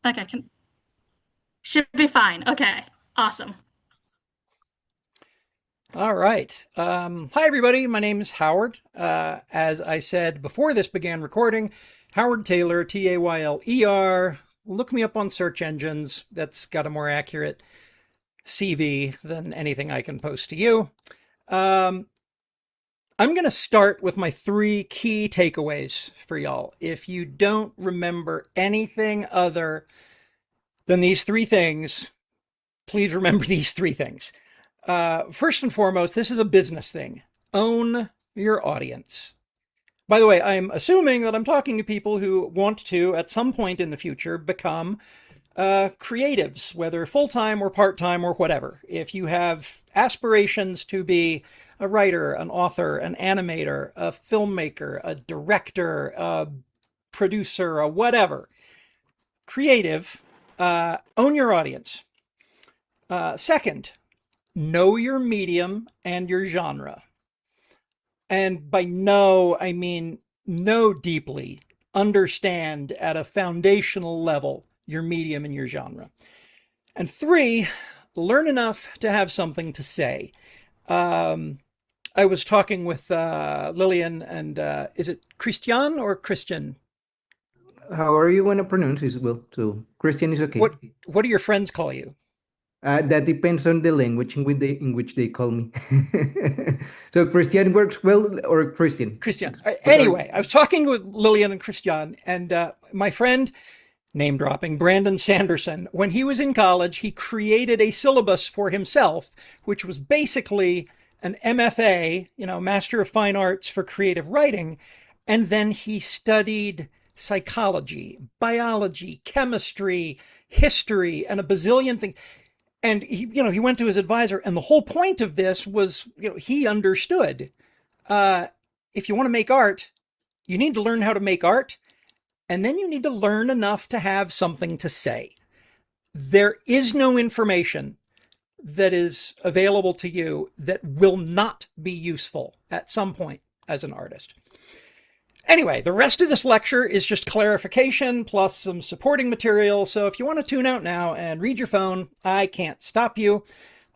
Okay, should be fine. Okay, awesome. All right. Hi, everybody. My name is Howard. As I said before this began recording, Howard Tayler, Tayler. Look me up on search engines. That's got a more accurate CV than anything I can post to you. Um, I'm going to start with my three key takeaways for y'all. If you don't remember anything other than these three things, please remember these three things. First and foremost, this is a business thing. Own your audience. By the way, I'm assuming that I'm talking to people who want to, at some point in the future, become creatives, whether full time or part time or whatever. If you have aspirations to be a writer, an author, an animator, a filmmaker, a director, a producer, a whatever, creative, own your audience. Second, know your medium and your genre. And by know, I mean know deeply, understand at a foundational level your medium and your genre. And three, learn enough to have something to say. Um, I was talking with Lillian, and is it Christian or Christian? However you want to pronounce it, well, so Christian is okay. What do your friends call you? That depends on the language in which they call me. So Christian works well, or Christian. Christian. What are Anyway, I was talking with Lillian and Christian, and my friend, name dropping, Brandon Sanderson, when he was in college, he created a syllabus for himself, which was basically an MFA, Master of Fine Arts for Creative Writing. And then he studied psychology, biology, chemistry, history, and a bazillion things. And he went to his advisor, and the whole point of this was, he understood. If you want to make art, you need to learn how to make art, and then you need to learn enough to have something to say. There is no information that is available to you that will not be useful at some point as an artist. Anyway, the rest of this lecture is just clarification plus some supporting material. So if you want to tune out now and read your phone, I can't stop you.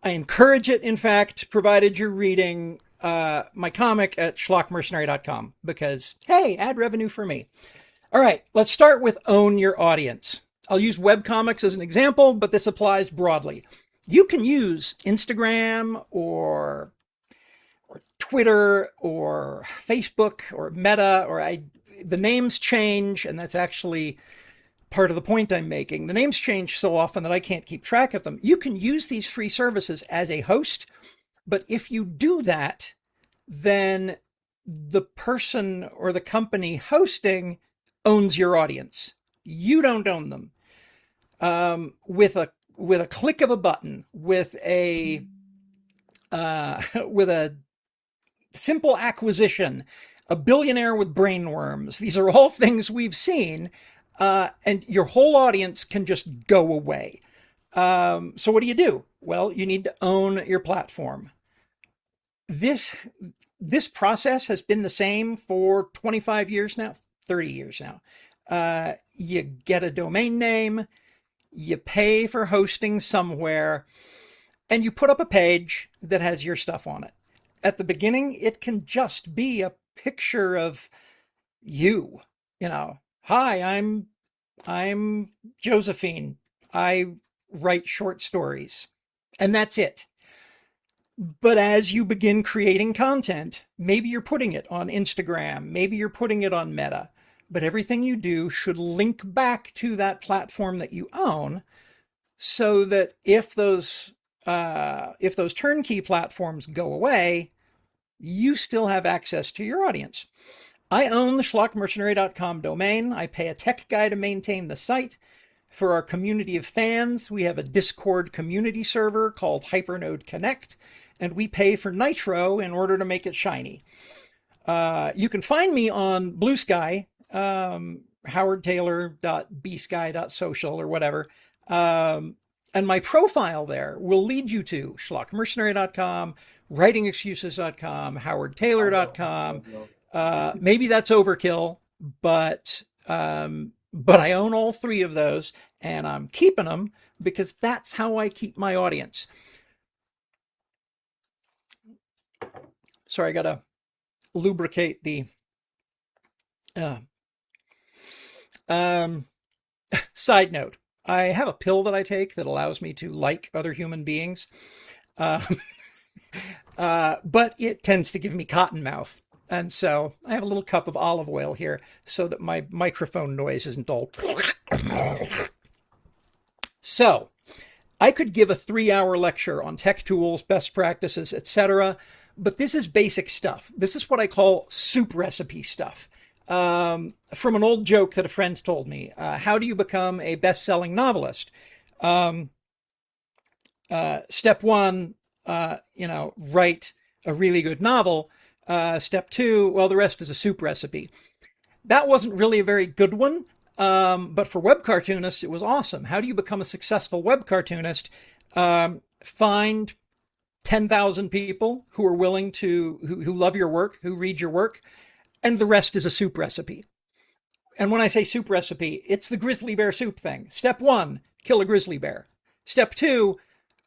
I encourage it, in fact, provided you're reading my comic at schlockmercenary.com because, hey, ad revenue for me. All right, let's start with own your audience. I'll use webcomics as an example, but this applies broadly. You can use Instagram or Twitter or Facebook or Meta, the names change, and that's actually part of the point I'm making. The names change so often that I can't keep track of them. You can use these free services as a host, but if you do that, then the person or the company hosting owns your audience. You don't own them. With a click of a button, with a simple acquisition, a billionaire with brainworms. These are all things we've seen, and your whole audience can just go away. So what do? Well, you need to own your platform. This process has been the same for 25 years now, 30 years now. You get a domain name, you pay for hosting somewhere, and you put up a page that has your stuff on it. At the beginning, it can just be a picture of you. Hi, I'm Josephine. I write short stories. And that's it. But as you begin creating content, maybe you're putting it on Instagram, maybe you're putting it on Meta, but everything you do should link back to that platform that you own so that if those turnkey platforms go away, you still have access to your audience. I own the schlockmercenary.com domain. I pay a tech guy to maintain the site. For our community of fans, we have a Discord community server called Hypernode Connect, and we pay for Nitro in order to make it shiny. You can find me on Blue Sky, howardtayler.bsky.social or whatever. And my profile there will lead you to schlockmercenary.com, writingexcuses.com, howardtayler.com. Maybe that's overkill, but but I own all three of those and I'm keeping them because that's how I keep my audience. Sorry, I gotta lubricate the uh, um, side note. I have a pill that I take that allows me to like other human beings, uh, but it tends to give me cotton mouth. And so I have a little cup of olive oil here so that my microphone noise isn't all. So I could give a 3-hour lecture on tech tools, best practices, etc. But this is basic stuff. This is what I call soup recipe stuff. From an old joke that a friend told me. How do you become a best-selling novelist? Step one, write a really good novel. Step two, well, the rest is a soup recipe. That wasn't really a very good one, but for web cartoonists, it was awesome. How do you become a successful web cartoonist? Find 10,000 people who are willing to, who love your work, who read your work, and the rest is a soup recipe. And when I say soup recipe, it's the grizzly bear soup thing. Step one, kill a grizzly bear. Step two,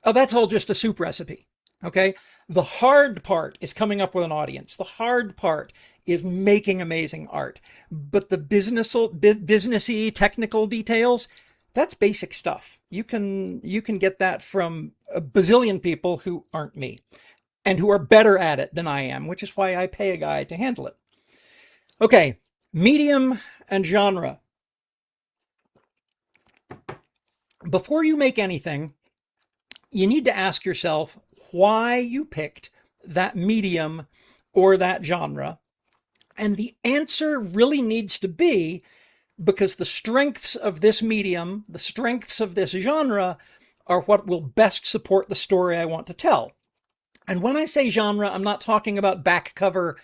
oh, that's all just a soup recipe. Okay. The hard part is coming up with an audience. The hard part is making amazing art. But the businessy technical details, that's basic stuff. You can get that from a bazillion people who aren't me and who are better at it than I am, which is why I pay a guy to handle it. Okay, medium and genre. Before you make anything, you need to ask yourself why you picked that medium or that genre. And the answer really needs to be because the strengths of this medium, the strengths of this genre, are what will best support the story I want to tell. And when I say genre, I'm not talking about back cover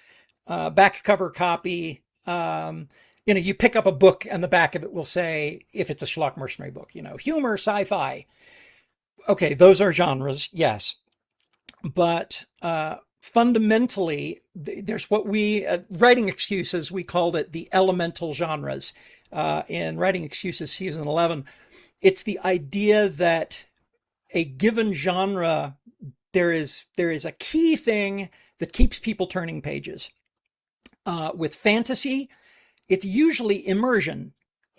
copy. You pick up a book and the back of it will say, if it's a Schlock Mercenary book, humor, sci-fi. Okay, those are genres, yes. But fundamentally, there's what we, writing excuses, we called it the elemental genres in Writing Excuses season 11. It's the idea that a given genre, there is a key thing that keeps people turning pages. With fantasy, it's usually immersion.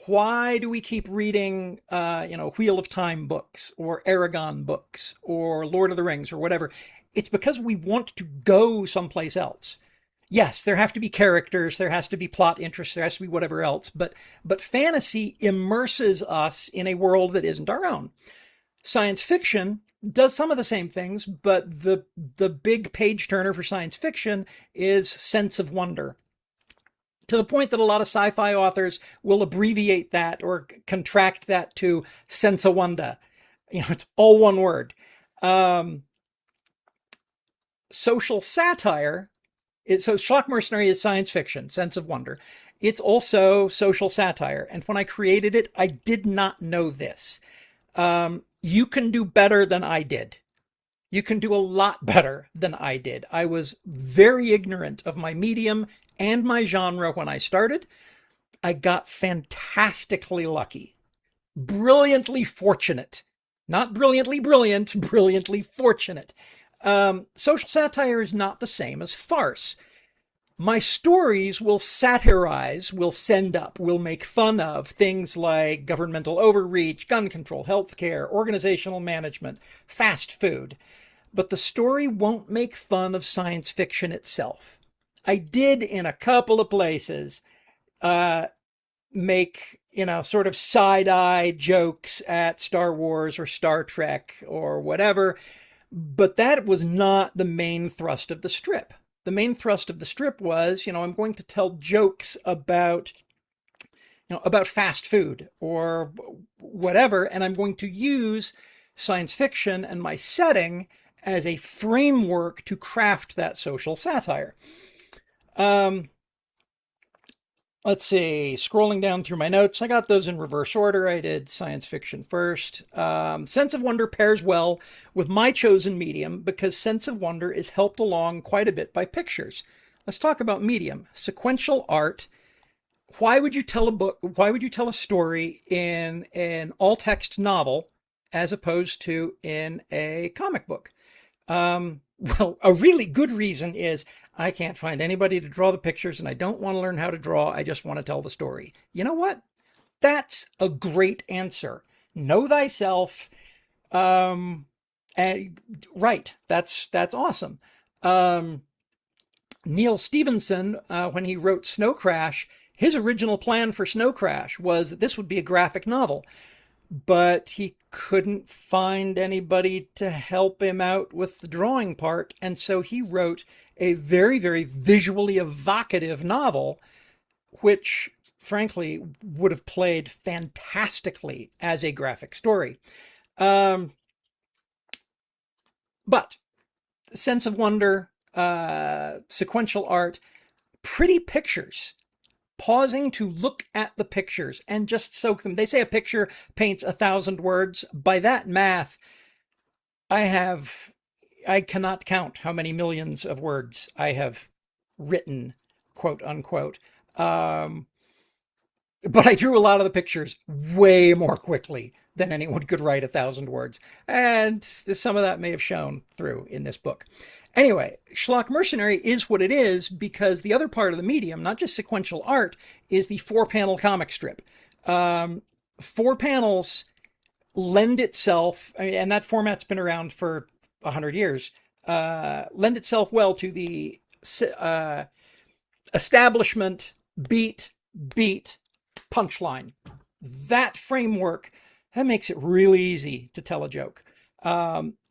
Why do we keep reading, Wheel of Time books or Aragon books or Lord of the Rings or whatever? It's because we want to go someplace else. Yes, there have to be characters, there has to be plot interest, there has to be whatever else, but fantasy immerses us in a world that isn't our own. Science fiction does some of the same things, but the big page turner for science fiction is sense of wonder. To the point that a lot of sci-fi authors will abbreviate that or contract that to sense of wonder. It's all one word. Social satire so Schlock Mercenary is science fiction, sense of wonder. It's also social satire. And when I created it, I did not know this. You can do better than I did. You can do a lot better than I did. I was very ignorant of my medium and my genre when I started. I got fantastically lucky, brilliantly fortunate, not brilliantly brilliant, brilliantly fortunate. Social satire is not the same as farce. My stories will satirize, will send up, will make fun of things like governmental overreach, gun control, healthcare, organizational management, fast food. But the story won't make fun of science fiction itself. I did in a couple of places make, sort of side-eye jokes at Star Wars or Star Trek or whatever, but that was not the main thrust of the strip. The main thrust of the strip was, I'm going to tell jokes about fast food or whatever, and I'm going to use science fiction and my setting as a framework to craft that social satire. Let's see, scrolling down through my notes, I got those in reverse order. I did science fiction first. Sense of wonder pairs well with my chosen medium because sense of wonder is helped along quite a bit by pictures. Let's talk about medium. Sequential art Why would you tell a book? Why would you tell a story in an all text novel as opposed to in a comic book? Well, a really good reason is I can't find anybody to draw the pictures and I don't want to learn how to draw. I just want to tell the story. You know what? That's a great answer. Know thyself. Um, and, right. That's awesome. Um, Neil Stevenson, when he wrote Snow Crash, his original plan for Snow Crash was that this would be a graphic novel, but he couldn't find anybody to help him out with the drawing part. And so he wrote a very, very visually evocative novel, which frankly would have played fantastically as a graphic story. Um, but sense of wonder, sequential art, pretty pictures, pausing to look at the pictures and just soak them. They say a picture paints 1,000 words. By that math, I cannot count how many millions of words I have written, quote unquote. Um, but I drew a lot of the pictures way more quickly than anyone could write 1,000 words. And some of that may have shown through in this book. Anyway, Schlock Mercenary is what it is because the other part of the medium, not just sequential art, is the 4-panel comic strip. 4 panels lend itself, and that format's been around for 100 years, lend itself well to the uh, establishment, beat, punchline. That framework, that makes it really easy to tell a joke.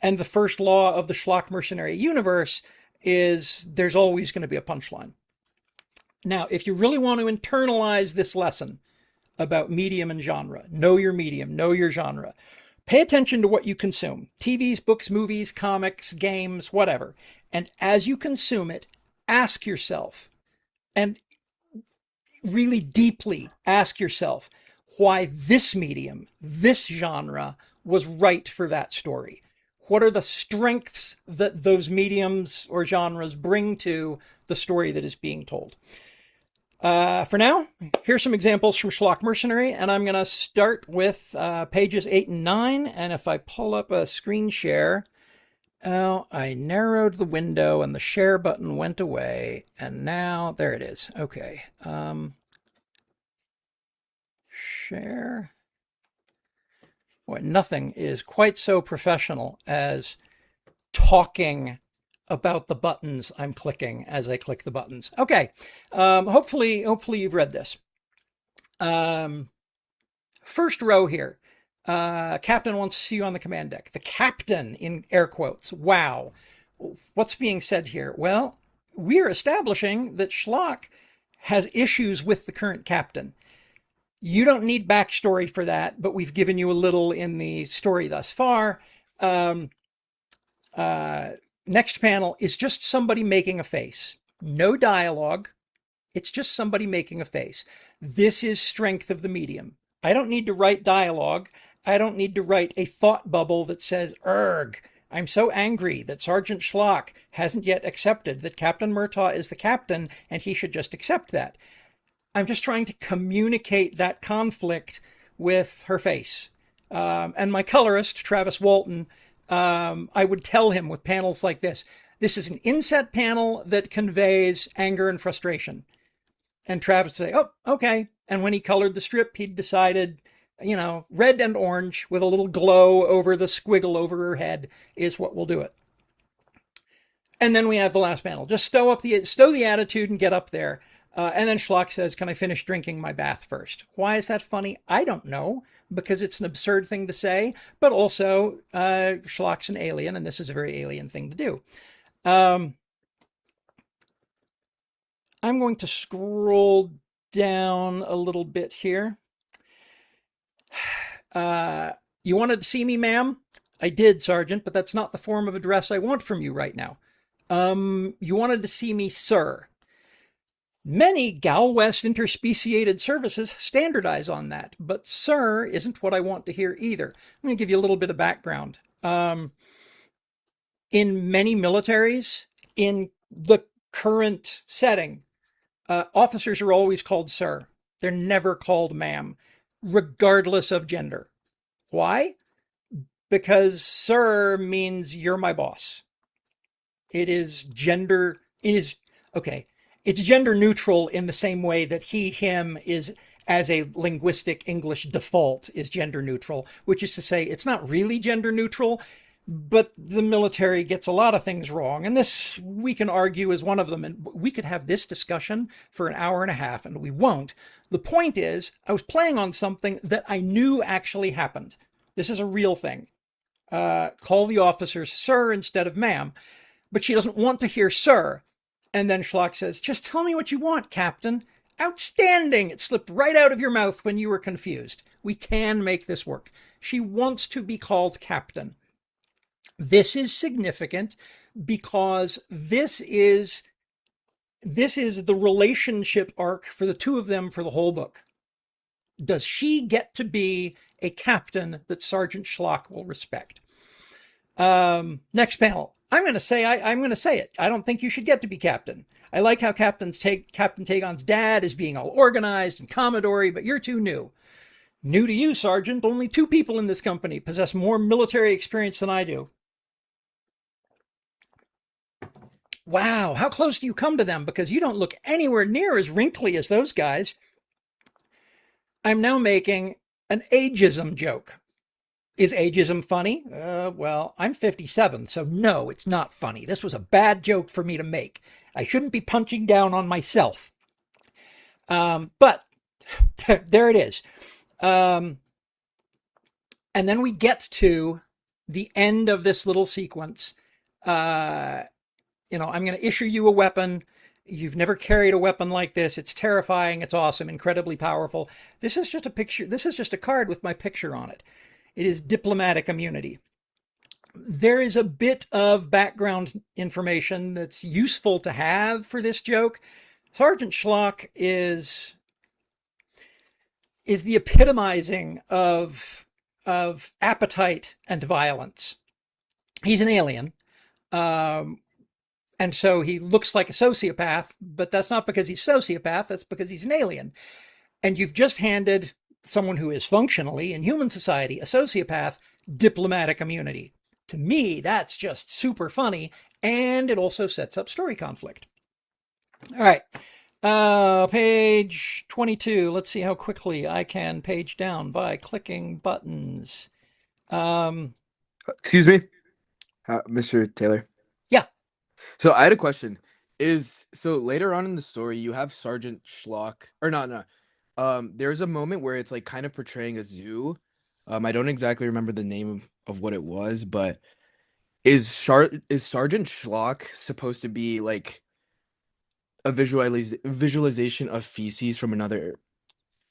And the first law of the Schlock Mercenary universe is there's always going to be a punchline. Now, if you really want to internalize this lesson about medium and genre, know your medium, know your genre, pay attention to what you consume. TVs, books, movies, comics, games, whatever. And as you consume it, ask yourself, and really deeply ask yourself, why this medium, this genre was right for that story. What are the strengths that those mediums or genres bring to the story that is being told? For now, here's some examples from Schlock Mercenary, and I'm going to start with pages 8 and 9. And if I pull up a screen share, oh, I narrowed the window and the share button went away, and now there it is. Okay. Share. Boy, nothing is quite so professional as talking about the buttons I'm clicking as I click the buttons. Okay. Hopefully you've read this. First row here. Captain wants to see you on the command deck. The captain in air quotes. Wow. What's being said here? Well, we're establishing that Schlock has issues with the current captain. You don't need backstory for that, but we've given you a little in the story thus far. Next panel is just somebody making a face. No dialogue. It's just somebody making a face. This is strength of the medium. I don't need to write dialogue. I don't need to write a thought bubble that says, "Erg, I'm so angry that Sergeant Schlock hasn't yet accepted that Captain Murtaugh is the captain and he should just accept that." I'm just trying to communicate that conflict with her face. And my colorist, Travis Walton, I would tell him with panels like this is an inset panel that conveys anger and frustration. And Travis would say, "Oh, okay." And when he colored the strip, he'd decided, red and orange with a little glow over the squiggle over her head is what will do it. And then we have the last panel. Just stow the attitude and get up there. And then Schlock says, "Can I finish drinking my bath first?" Why is that funny? I don't know, because it's an absurd thing to say, but also Schlock's an alien, and this is a very alien thing to do. I'm going to scroll down a little bit here. You wanted to see me, ma'am? I did, Sergeant, but that's not the form of address I want from you right now. You wanted to see me, sir. Many Gal West interspeciated services standardize on that, but sir isn't what I want to hear either. I'm going to give you a little bit of background. In many militaries, in the current setting, officers are always called sir. They're never called ma'am, regardless of gender. Why? Because sir means you're my boss. It is gender, it is, okay, it's gender neutral in the same way that he, him is, as a linguistic English default, is gender neutral, which is to say it's not really gender neutral, but the military gets a lot of things wrong. And this, we can argue, is one of them. And we could have this discussion for an hour and a half, and we won't. The point is, I was playing on something that I knew actually happened. This is a real thing. Call the officers sir instead of ma'am. But she doesn't want to hear sir. And then Schlock says, just tell me what you want, Captain. Outstanding! It slipped right out of your mouth when you were confused. We can make this work. She wants to be called Captain. This is significant because this is the relationship arc for the two of them for the whole book. Does she get to be a captain that Sergeant Schlock will respect? Next panel. I'm going to say it. I don't think you should get to be captain. I like how Captain Tagon's dad is being all organized and Commodore, but you're too new. New to you, Sergeant. Only 2 people in this company possess more military experience than I do. Wow, how close do you come to them? Because you don't look anywhere near as wrinkly as those guys. I'm now making an ageism joke. Is ageism funny? Well, I'm 57, so no, it's not funny. This was a bad joke for me to make. I shouldn't be punching down on myself. But there it is. And then we get to the end of this little sequence. I'm going to issue you a weapon. You've never carried a weapon like this. It's terrifying. It's awesome. Incredibly powerful. This is just a picture. This is just a card with my picture on it. It is diplomatic immunity. There is a bit of background information that's useful to have for this joke. Sergeant Schlock is the epitomizing of appetite and violence. He's an alien. And so he looks like a sociopath, but that's not because he's a sociopath. That's because he's an alien. And you've just handed someone who is functionally, in human society, a sociopath, diplomatic immunity. To me, that's just super funny. And it also sets up story conflict. All right. Page 22. Let's see how quickly I can page down by clicking buttons. Excuse me, Mr. Taylor. Yeah. So I had a question. So later on in the story, you have Sergeant Schlock, or no. There's a moment where it's like kind of portraying a zoo. I don't exactly remember the name of what it was, but is Sergeant Schlock supposed to be like a visualization of feces from another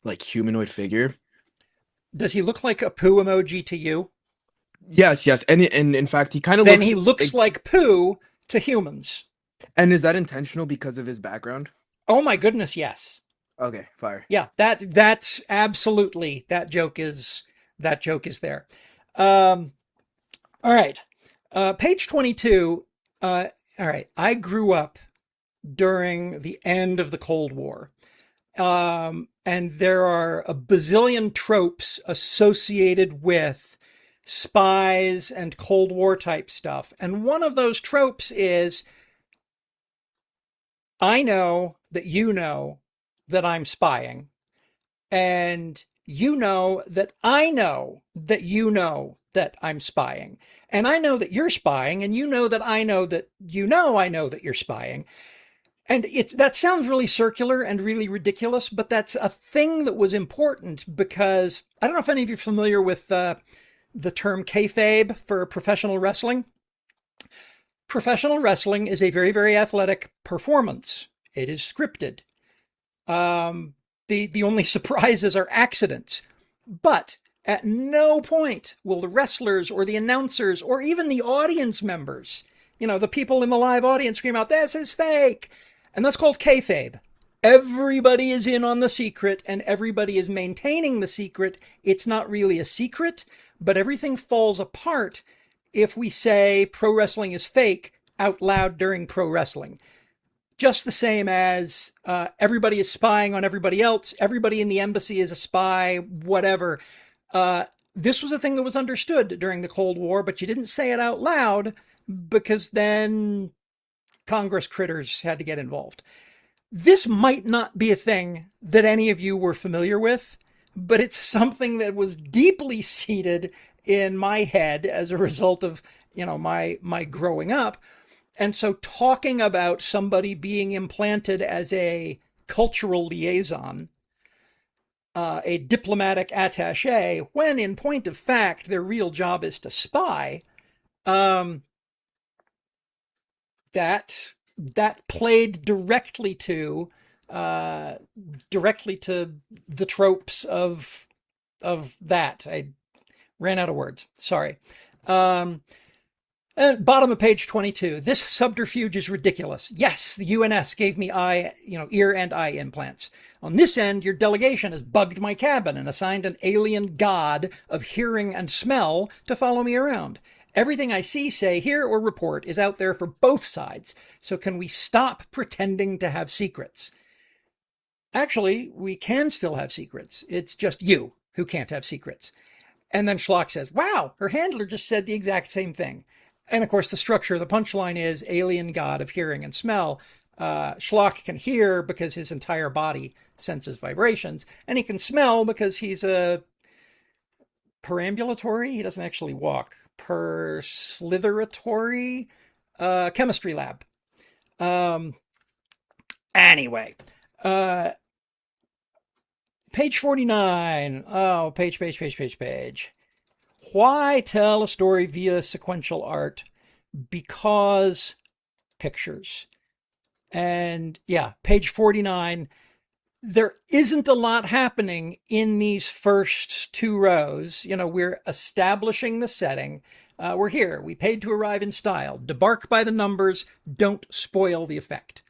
like humanoid figure? Does he look like a poo emoji to you? Yes, and in fact he kind of Then he looks like poo to humans. And is that intentional because of his background? Oh my goodness, yes. Okay, fire. Yeah, that's absolutely, that joke is there. All right. Page 22. All right. I grew up during the end of the Cold War. And there are a bazillion tropes associated with spies and Cold War type stuff. And one of those tropes is, I know that you know that I'm spying, and you know that I know that you know that I'm spying, and I know that you're spying, and you know that I know that I know that you're spying. And that sounds really circular and really ridiculous, but that's a thing that was important because I don't know if any of you are familiar with the term kayfabe for professional wrestling. Professional wrestling is a very, very athletic performance. It is scripted. The only surprises are accidents. But at no point will the wrestlers or the announcers or even the audience members, the people in the live audience scream out, "This is fake." And that's called kayfabe. Everybody is in on the secret and everybody is maintaining the secret. It's not really a secret, but everything falls apart if we say pro wrestling is fake out loud during pro wrestling. just the same as everybody is spying on everybody else. Everybody in the embassy is a spy, whatever. Uh, this was a thing that was understood during the Cold War, but you didn't say it out loud because then Congress critters had to get involved. This might not be a thing that any of you were familiar with, but it's something that was deeply seated in my head as a result of, my growing up. And so talking about somebody being implanted as a cultural liaison, a diplomatic attaché, when in point of fact, their real job is to spy, um, that played uh, directly to the tropes of that. I ran out of words. Sorry. Um, And bottom of page 22. This subterfuge is ridiculous. Yes, the UNS gave me ear and eye implants. On this end, your delegation has bugged my cabin and assigned an alien god of hearing and smell to follow me around. Everything I see, say, hear, or report is out there for both sides. So can we stop pretending to have secrets? Actually, we can still have secrets. It's just you who can't have secrets. And then Schlock says, wow, her handler just said the exact same thing. And of course, the structure of the punchline is alien god of hearing and smell. Schlock can hear because his entire body senses vibrations, and he can smell because he's a perambulatory. He doesn't actually walk. Perslitheratory chemistry lab. Um, anyway, page 49. Oh, page. Why tell a story via sequential art? Because pictures. And yeah, page 49. There isn't a lot happening in these first two rows. We're establishing the setting. We're here. We paid to arrive in style. Debark by the numbers. Don't spoil the effect.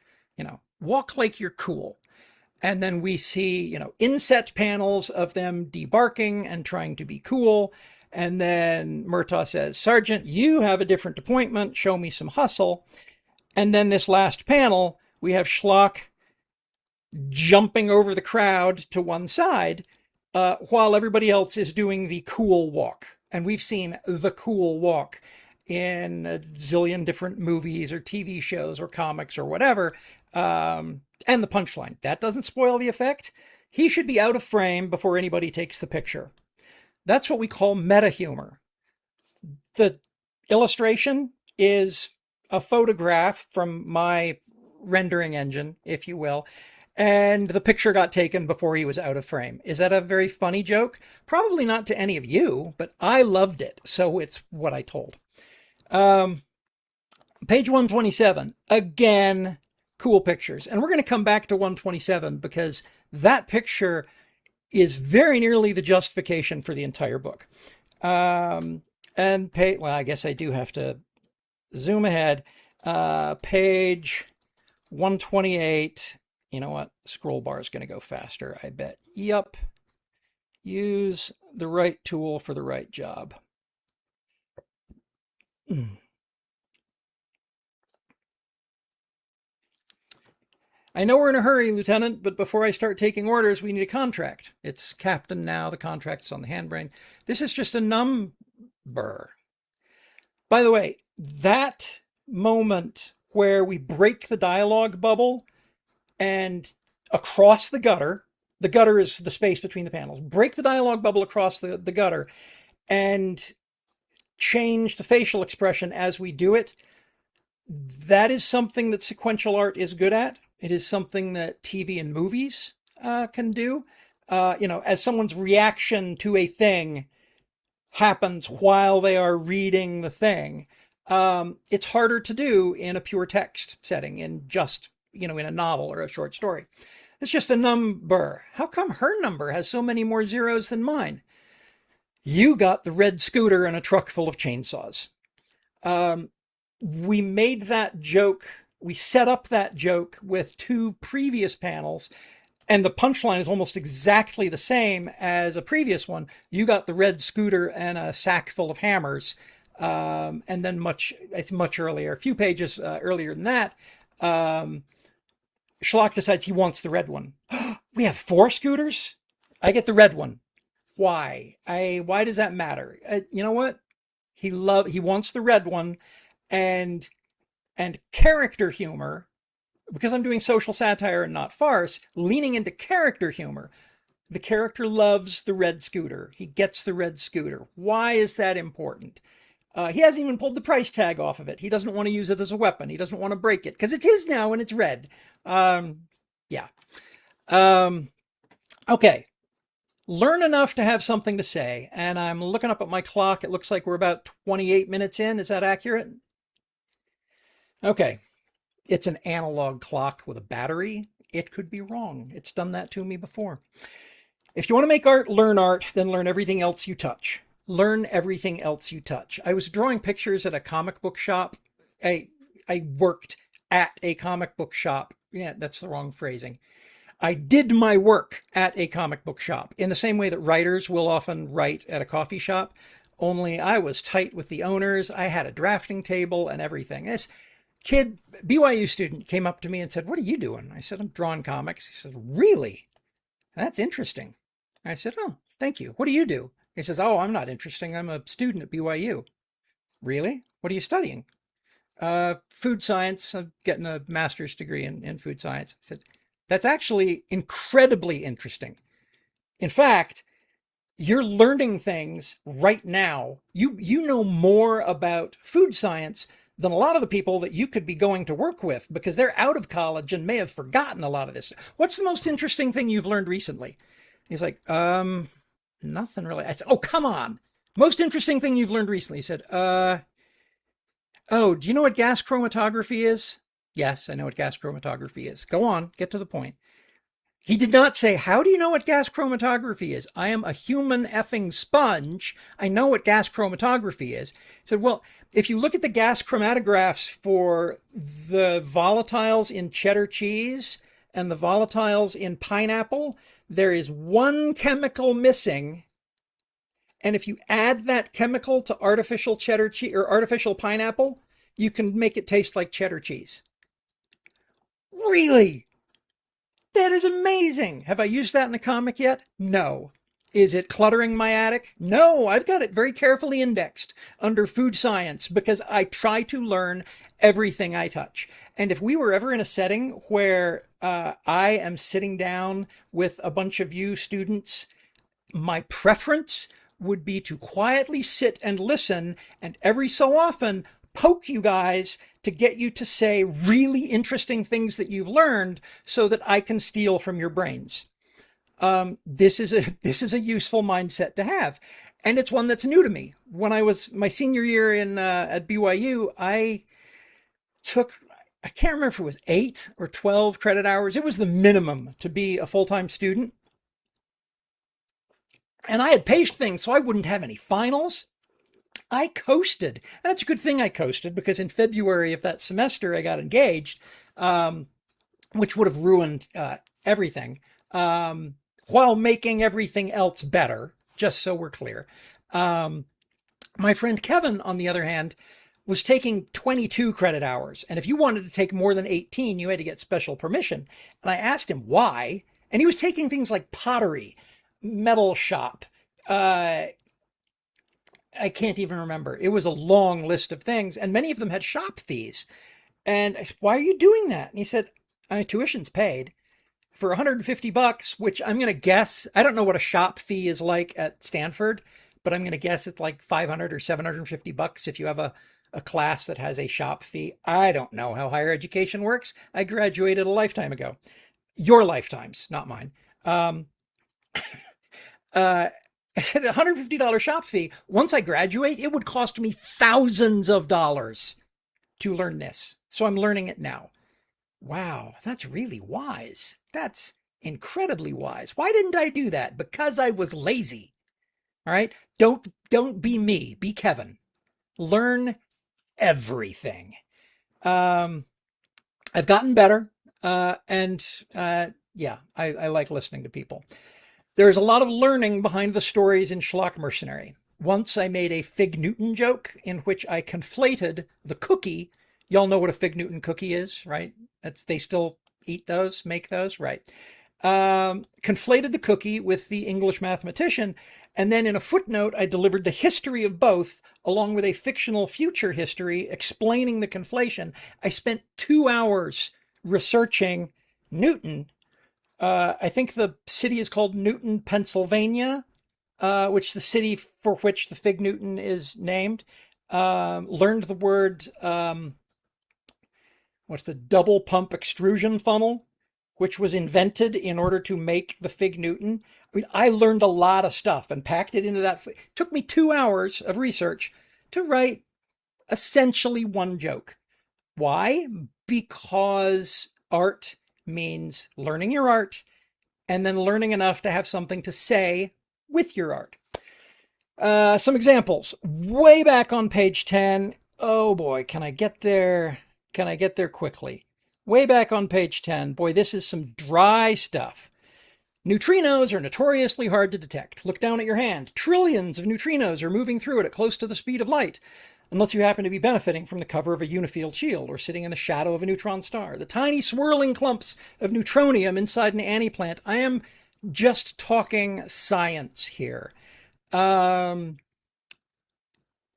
Walk like you're cool. And then we see, inset panels of them debarking and trying to be cool. And then Murtaugh says, Sergeant, you have a different appointment. Show me some hustle. And then this last panel, we have Schlock jumping over the crowd to one side while everybody else is doing the cool walk. And we've seen the cool walk in a zillion different movies or TV shows or comics or whatever. And the punchline, that doesn't spoil the effect. He should be out of frame before anybody takes the picture. That's what we call meta humor. The illustration is a photograph from my rendering engine, if you will, and the picture got taken before he was out of frame. Is that a very funny joke? Probably not to any of you, but I loved it, so it's what I told. Page 127, again, cool pictures. And we're going to come back to 127 because that picture is very nearly the justification for the entire book. Well, I guess I do have to zoom ahead. Page 128. You know what? Scroll bar is going to go faster, I bet. Yup. Use the right tool for the right job. I know we're in a hurry, Lieutenant, but before I start taking orders, we need a contract. It's Captain now. The contract's on the handbrain. This is just a number. By the way, that moment where we break the dialogue bubble and across the gutter is the space between the panels, break the dialogue bubble across the gutter and change the facial expression as we do it. That is something that sequential art is good at. It is something that TV and movies can do. As someone's reaction to a thing happens while they are reading the thing, it's harder to do in a pure text setting, in a novel or a short story. It's just a number. How come her number has so many more zeros than mine? You got the red scooter and a truck full of chainsaws. We made that joke. We set up that joke with two previous panels, and the punchline is almost exactly the same as a previous one. You got the red scooter and a sack full of hammers. And then it's much earlier, a few pages earlier than that. Schlock decides he wants the red one. We have 4 scooters? I get the red one. Why? Why does that matter? You know what? He wants the red one, and character humor, because I'm doing social satire and not farce, leaning into character humor. The character loves the red scooter. He gets the red scooter. Why is that important? He hasn't even pulled the price tag off of it. He doesn't want to use it as a weapon. He doesn't want to break it because it's his now and it's red. Yeah. Okay. Learn enough to have something to say. And I'm looking up at my clock. It looks like we're about 28 minutes in. Is that accurate? Okay. It's an analog clock with a battery. It could be wrong. It's done that to me before. If you want to make art, then learn everything else you touch. Learn everything else you touch. I was drawing pictures at a comic book shop. I worked at a comic book shop. Yeah, that's the wrong phrasing. I did my work at a comic book shop in the same way that writers will often write at a coffee shop. Only I was tight with the owners. I had a drafting table and everything. This kid, BYU student, came up to me and said, "What are you doing?" I said, "I'm drawing comics." He said, "Really? That's interesting." I said, "Oh, thank you. What do you do?" He says, "Oh, I'm not interesting. I'm a student at BYU." "Really? What are you studying?" Food science. I'm getting a master's degree in food science." I said, "That's actually incredibly interesting. In fact, you're learning things right now. You know more about food science than a lot of the people that you could be going to work with because they're out of college and may have forgotten a lot of this. What's the most interesting thing you've learned recently?" He's like, nothing really. I said, "Oh, come on. Most interesting thing you've learned recently." He said, "Oh, do you know what gas chromatography is?" "Yes, I know what gas chromatography is." "Go on, get to the point." He did not say, "How do you know what gas chromatography is?" "I am a human effing sponge. I know what gas chromatography is." He said, "Well, if you look at the gas chromatographs for the volatiles in cheddar cheese and the volatiles in pineapple, there is one chemical missing. And if you add that chemical to artificial cheddar cheese or artificial pineapple, you can make it taste like cheddar cheese." Really? That is amazing. Have I used that in a comic yet? No. Is it cluttering my attic? No, I've got it very carefully indexed under food science because I try to learn everything I touch. And if we were ever in a setting where I am sitting down with a bunch of you students, my preference would be to quietly sit and listen and every so often poke you guys to get you to say really interesting things that you've learned so that I can steal from your brains. This is a useful mindset to have. And it's one that's new to me. When I was my senior year at BYU, I can't remember if it was 8 or 12 credit hours. It was the minimum to be a full-time student. And I had paged things so I wouldn't have any finals. I coasted. And that's a good thing I coasted because in February of that semester, I got engaged, which would have ruined everything while making everything else better, just so we're clear. My friend Kevin, on the other hand, was taking 22 credit hours. And if you wanted to take more than 18, you had to get special permission. And I asked him why. And he was taking things like pottery, metal shop, I can't even remember. It was a long list of things, and many of them had shop fees. And I said, "Why are you doing that?" And he said, "Tuition's paid for $150, which I'm going to guess, I don't know what a shop fee is like at Stanford, but I'm going to guess it's like $500 or $750 if you have a class that has a shop fee. I don't know how higher education works. I graduated a lifetime ago. Your lifetimes, not mine. I said $150 shop fee. Once I graduate, it would cost me thousands of dollars to learn this. So I'm learning it now. Wow, that's really wise. That's incredibly wise. Why didn't I do that? Because I was lazy. All right? Don't be me. Be Kevin. Learn everything. I've gotten better. Yeah, I like listening to people. There's a lot of learning behind the stories in Schlock Mercenary. Once I made a Fig Newton joke in which I conflated the cookie. Y'all know what a Fig Newton cookie is, right? They still eat those, make those, right? Conflated the cookie with the English mathematician, and then in a footnote, I delivered the history of both, along with a fictional future history explaining the conflation. I spent 2 hours researching Newton. I think the city is called Newton, Pennsylvania, which the city for which the Fig Newton is named. Learned the word, what's the double pump extrusion funnel, which was invented in order to make the Fig Newton. I mean, I learned a lot of stuff and packed it into that. It took me 2 hours of research to write essentially one joke. Why? Because art means learning your art and then learning enough to have something to say with your art. Some examples. Way back on page 10. Oh boy, can I get there? Can I get there quickly? Way back on page 10. Boy, this is some dry stuff. Neutrinos are notoriously hard to detect. Look down at your hand. Trillions of neutrinos are moving through it at close to the speed of light, unless you happen to be benefiting from the cover of a unifield shield or sitting in the shadow of a neutron star. The tiny swirling clumps of neutronium inside an antiplant. I am just talking science here.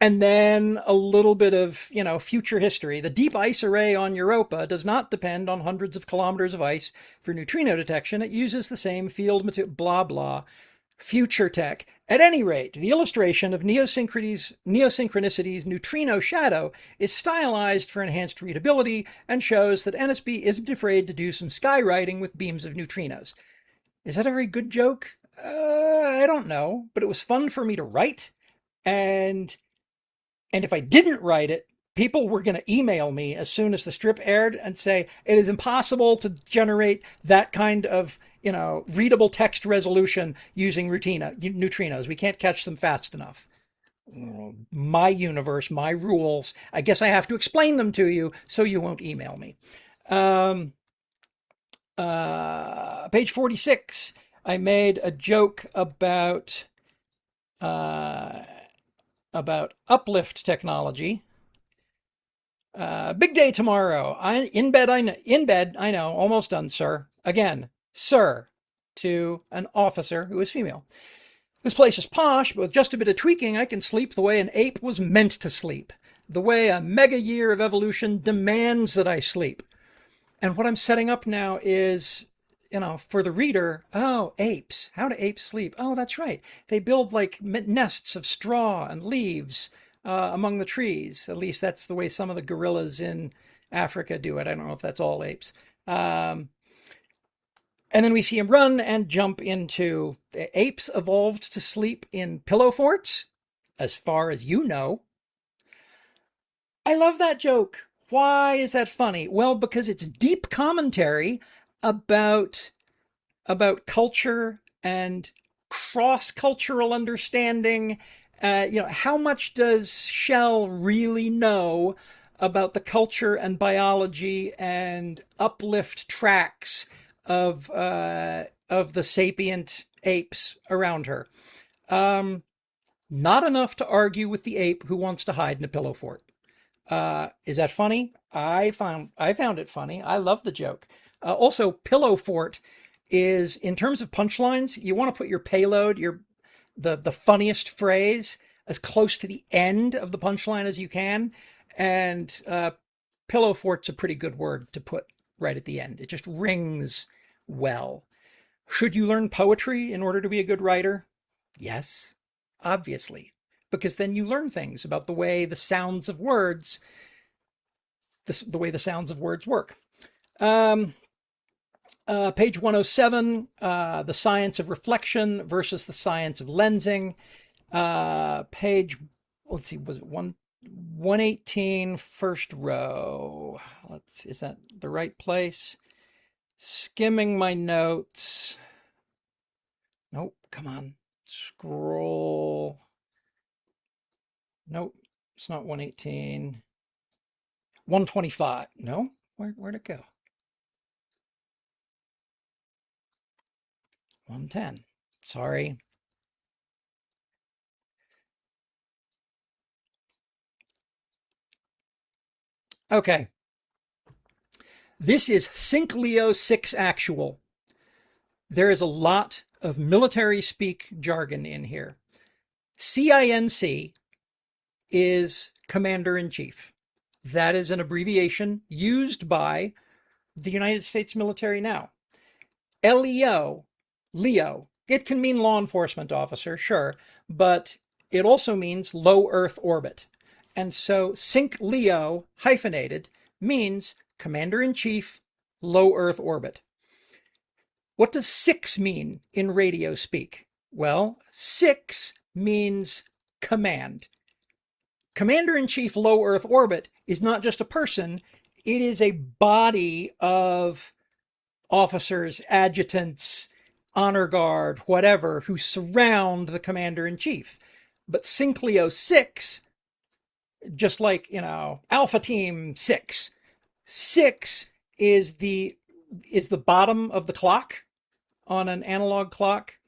And then a little bit of, future history. The deep ice array on Europa does not depend on hundreds of kilometers of ice for neutrino detection. It uses the same field material, blah, blah. Future tech. At any rate, the illustration of Neosynchronicity's neutrino shadow is stylized for enhanced readability and shows that NSB isn't afraid to do some skywriting with beams of neutrinos. Is that a very good joke? I don't know, but it was fun for me to write. And if I didn't write it, people were going to email me as soon as the strip aired and say, it is impossible to generate that kind of, readable text resolution using neutrinos. We can't catch them fast enough. My universe, my rules. I guess I have to explain them to you so you won't email me. Page 46. I made a joke about uplift technology. Big day tomorrow. In bed, I know. Almost done, sir. Again, sir, to an officer who is female. This place is posh, but with just a bit of tweaking, I can sleep the way an ape was meant to sleep. The way a mega year of evolution demands that I sleep. And what I'm setting up now is, for the reader, oh, apes. How do apes sleep? Oh, that's right. They build like nests of straw and leaves among the trees. At least that's the way some of the gorillas in Africa do it. I don't know if that's all apes. And then we see him run and jump into apes evolved to sleep in pillow forts, as far as you know. I love that joke. Why is that funny? Well, because it's deep commentary about culture and cross-cultural understanding. How much does Shell really know about the culture and biology and uplift tracks of the sapient apes around her? Not enough to argue with the ape who wants to hide in a pillow fort. Is that funny? I found it funny. I love the joke. Also, pillow fort is, in terms of punchlines, you want to put your payload, the funniest phrase, as close to the end of the punchline as you can. And pillow fort's a pretty good word to put right at the end. It just rings well. Should you learn poetry in order to be a good writer? Yes, obviously, because then you learn things about the way the sounds of words, work. Page 107, the science of reflection versus the science of lensing. Let's see, was it 118, first row? Is that the right place? Skimming my notes. Nope, come on. Scroll. Nope, it's not 118. 125. No? Where'd it go? 110. Sorry. Okay. This is Sync Leo 6 actual. There is a lot of military speak jargon in here. CINC is Commander in Chief. That is an abbreviation used by the United States military now. LEO, Leo, it can mean law enforcement officer, sure, but it also means low Earth orbit. And so Sync Leo, hyphenated, means Commander in Chief, low Earth orbit. What does 6 mean in radio speak? Well, 6 means command. Commander-in-Chief low Earth orbit is not just a person, it is a body of officers, adjutants, honor guard, whatever, who surround the commander-in-chief. But Sync Leo 6, just like, Alpha Team 6, 6 is the bottom of the clock on an analog clock.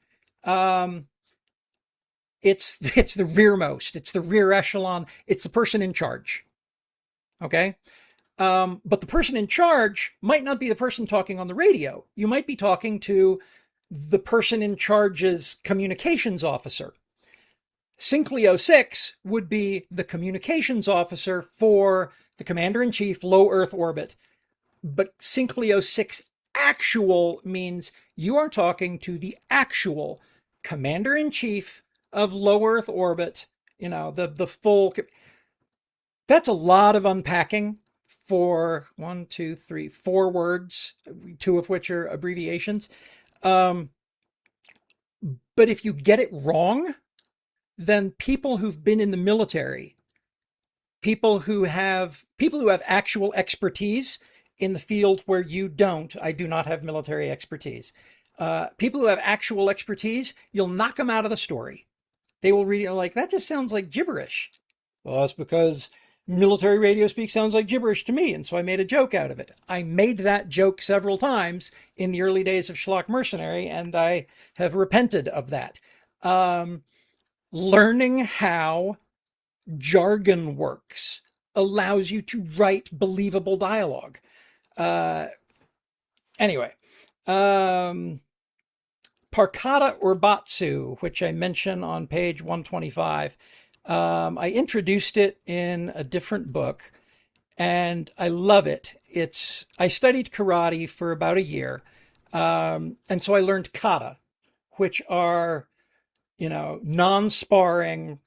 It's the rearmost. It's the rear echelon. It's the person in charge. Okay? But the person in charge might not be the person talking on the radio. You might be talking to the person in charge's communications officer. Sync Leo 6 would be the communications officer for the commander-in-chief low Earth orbit. But Sync Leo 6 actual means you are talking to the actual commander-in-chief of low Earth orbit, the full. That's a lot of unpacking for 4 words, 2 of which are abbreviations. But if you get it wrong, then people who've been in the military, people who have actual expertise in the field where you don't. I do not have military expertise. People who have actual expertise, you'll knock them out of the story. They will read it like, that just sounds like gibberish. Well, that's because military radio speak sounds like gibberish to me, and so I made a joke out of it. I made that joke several times in the early days of Schlock Mercenary, and I have repented of that. Learning how jargon works allows you to write believable dialogue. Anyway, Parkata Urbatsu, which I mention on page 125, I introduced it in a different book, and I love it. I studied karate for about a year, and so I learned kata, which are, non-sparring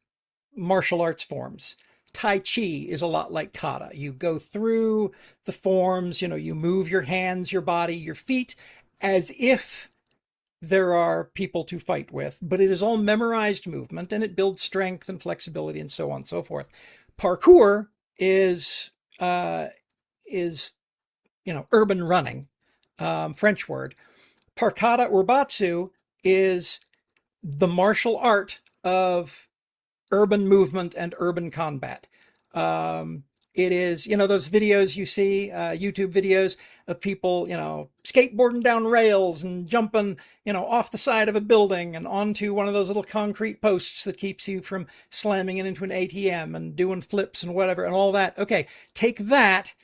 martial arts forms. Tai Chi is a lot like kata. You go through the forms, you move your hands, your body, your feet, as if there are people to fight with, but it is all memorized movement, and it builds strength and flexibility and so on and so forth. Parkour is urban running, French word. Parkata Urbatsu is the martial art of urban movement and urban combat. It is, those videos you see, YouTube videos of people, skateboarding down rails and jumping, off the side of a building and onto one of those little concrete posts that keeps you from slamming it into an ATM and doing flips and whatever and all that. Okay, take that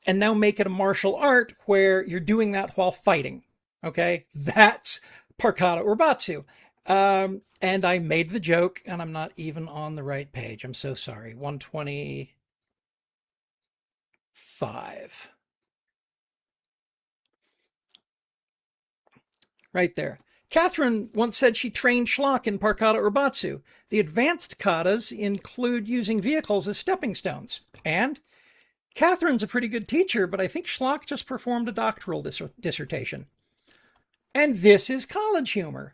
and now make it a martial art where you're doing that while fighting. Okay, that's Parkata Urbatsu. And I made the joke, and I'm not even on the right page. I'm so sorry. 125. Right there. Catherine once said she trained Schlock in Parkata Urbatsu. The advanced katas include using vehicles as stepping stones. And Catherine's a pretty good teacher, but I think Schlock just performed a doctoral dissertation. And this is college humor.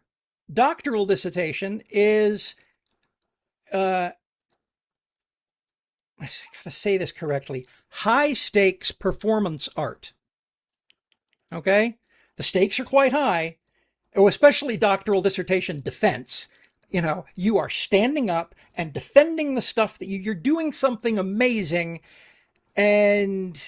Doctoral dissertation is, I gotta say this correctly, high stakes performance art. Okay? The stakes are quite high, especially doctoral dissertation defense. You are standing up and defending the stuff that you're doing something amazing and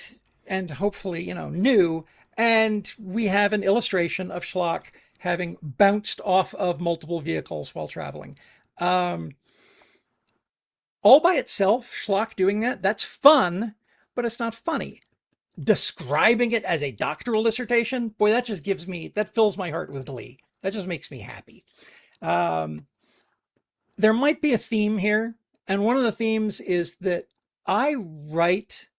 hopefully, new. And we have an illustration of Schlock having bounced off of multiple vehicles while traveling. All by itself, Schlock doing that's fun, but it's not funny. describing it as a doctoral dissertation, boy, that fills my heart with glee. That just makes me happy. Um, there might be a theme here. And one of the themes is that I write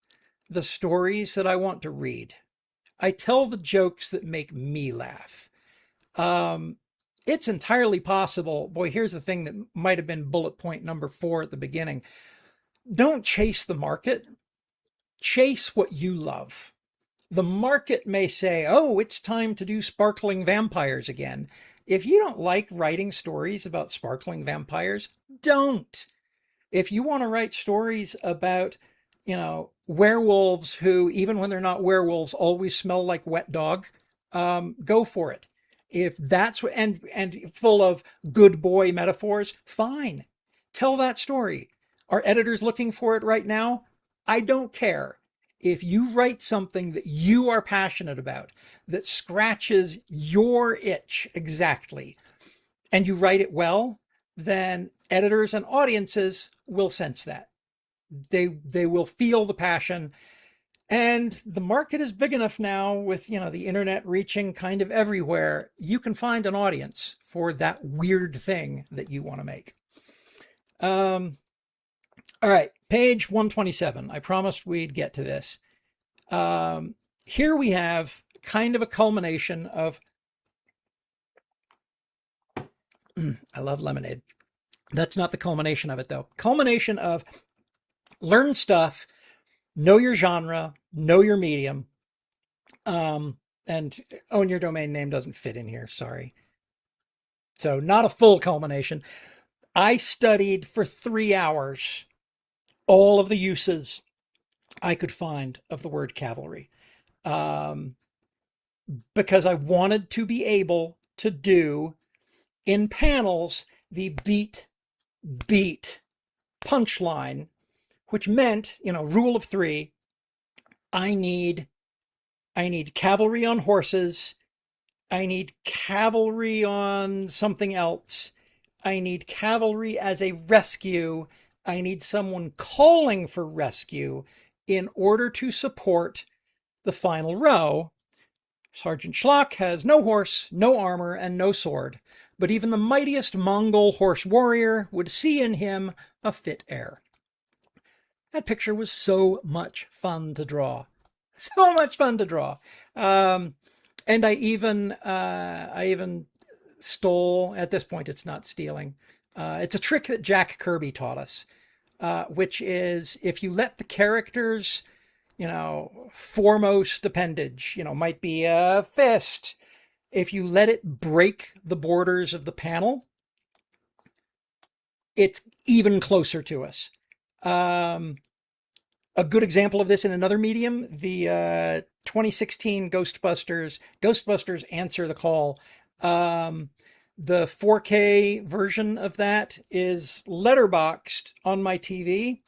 the stories that I want to read. I tell the jokes that make me laugh. Um, it's entirely possible. Boy, here's the thing that might have been bullet point number 4 at the beginning. Don't chase the market. Chase what you love. The market may say, oh, it's time to do sparkling vampires again. If you don't like writing stories about sparkling vampires, don't. If you want to write stories about, werewolves who, even when they're not werewolves, always smell like wet dog, go for it. If that's what, and full of good boy metaphors, fine. Tell that story. Are editors looking for it right now? I don't care. If you write something that you are passionate about, that scratches your itch exactly, and you write it well, then editors and audiences will sense that. They will feel the passion. And the market is big enough now with, the internet reaching kind of everywhere. You can find an audience for that weird thing that you want to make. All right, page 127. I promised we'd get to this. Here we have kind of a culmination of, I love lemonade. That's not the culmination of it, though. Culmination of learn stuff, know your genre, know your medium, and own your domain name doesn't fit in here. Sorry. So not a full culmination. I studied for 3 hours all of the uses I could find of the word cavalry, because I wanted to be able to do in panels the beat punchline, which meant, rule of 3. I need cavalry on horses. I need cavalry on something else. I need cavalry as a rescue. I need someone calling for rescue in order to support the final row. Sergeant Schlock has no horse, no armor, and no sword, but even the mightiest Mongol horse warrior would see in him a fit heir. That picture was so much fun to draw. So much fun to draw. And I even stole, at this point it's not stealing. It's a trick that Jack Kirby taught us, which is if you let the characters, foremost appendage, might be a fist. If you let it break the borders of the panel, it's even closer to us. A good example of this in another medium, the 2016 Ghostbusters Answer the Call. The 4K version of that is letterboxed on my TV,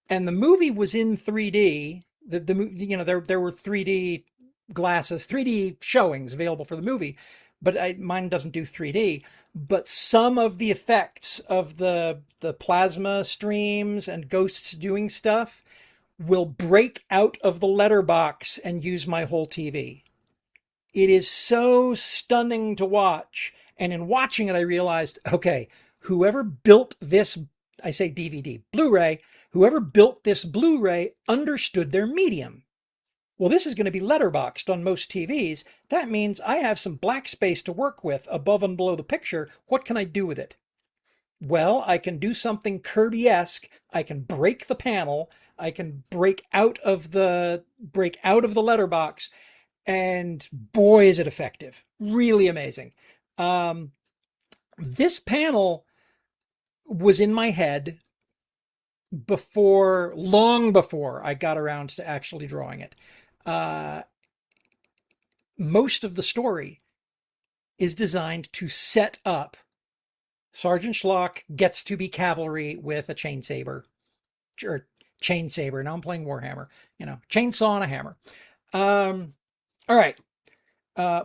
and the movie was in 3D. There were 3D glasses, 3D showings available for the movie, but mine doesn't do 3D. But some of the effects of the plasma streams and ghosts doing stuff will break out of the letterbox and use my whole TV. It is so stunning to watch. And in watching it, I realized, okay, whoever built this, I say DVD, Blu-ray, whoever built this Blu-ray understood their medium. Well, this is going to be letterboxed on most TVs. That means I have some black space to work with above and below the picture. What can I do with it? Well, I can do something Kirby-esque. I can break the panel. I can break out of the letterbox, and boy, is it effective. Really amazing. This panel was in my head long before I got around to actually drawing it. Most of the story is designed to set up Sergeant Schlock gets to be cavalry with a chain saber. Now I'm playing Warhammer. Chainsaw and a hammer. All right.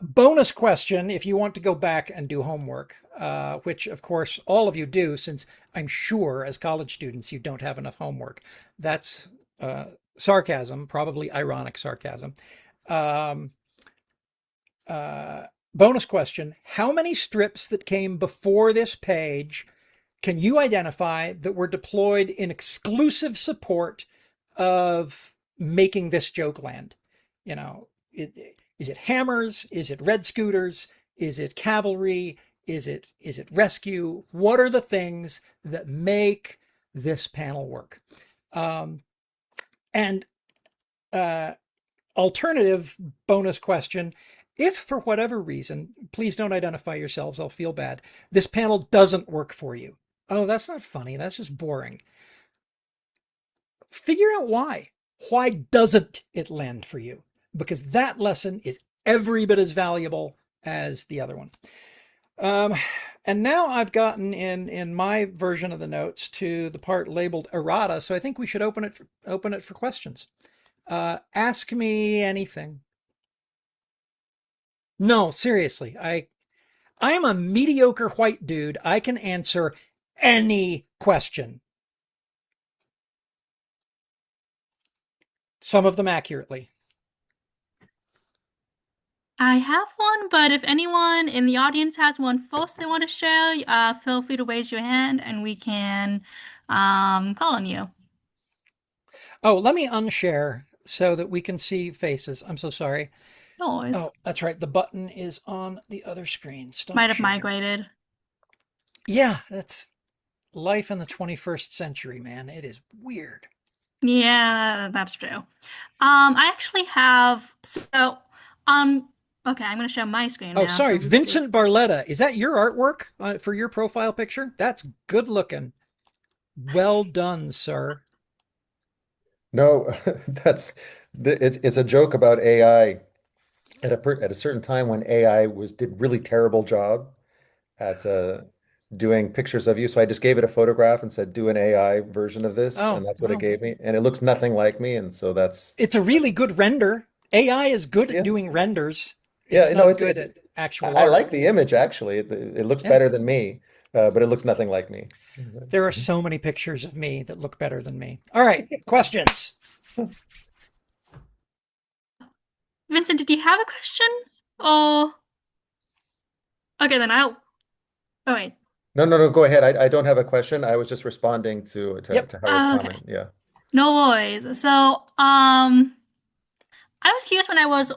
Bonus question, if you want to go back and do homework, which of course all of you do, since I'm sure as college students you don't have enough homework. That's sarcasm, probably ironic sarcasm. Um, Bonus question: how many strips that came before this page can you identify that were deployed in exclusive support of making this joke land? You know, is it hammers? Is it red scooters? Is it cavalry? Is it rescue? What are the things that make this panel work? And alternative bonus question: if for whatever reason, please don't identify yourselves, I'll feel bad, this panel doesn't work for you. Oh, that's not funny. That's just boring. Figure out why. Why doesn't it land for you? Because that lesson is every bit as valuable as the other one. And now I've gotten in my version of the notes to the part labeled errata, so I think we should open it for questions. Ask me anything. No, seriously, I am a mediocre white dude. I can answer any question. Some of them accurately. I have one, but if anyone in the audience has one first they want to share, feel free to raise your hand and we can call on you. Oh, let me unshare so that we can see faces. I'm so sorry. No worries. Oh, that's right. The button is on the other screen. Stop Might have sharing. migrated. Yeah, that's life in the 21st century, man. It is weird. Yeah, that's true. I actually have okay, I'm gonna share my screen Oh, now. sorry. So Vincent Barletta. Is that your artwork for your profile picture? That's good looking. Well done, sir. No, it's a joke about AI at a certain time when AI did really terrible job at doing pictures of you. So I just gave it a photograph and said, do an AI version of this, Oh, and that's what it well, gave me. And it looks nothing like me, and so it's a really good render. AI is good at yeah, doing renders. yeah. It's No, not good at actual I art. like the image actually. It looks Yeah. better than me, but it looks nothing like me. There are so many pictures of me that look better than me. All right, questions. Vincent, did you have a question? Or okay, then I'll. Oh wait. No, no, no. Go ahead. I don't have a question. I was just responding Yep. to Howard's Okay. comment. Yeah. No worries. So, I was curious when I was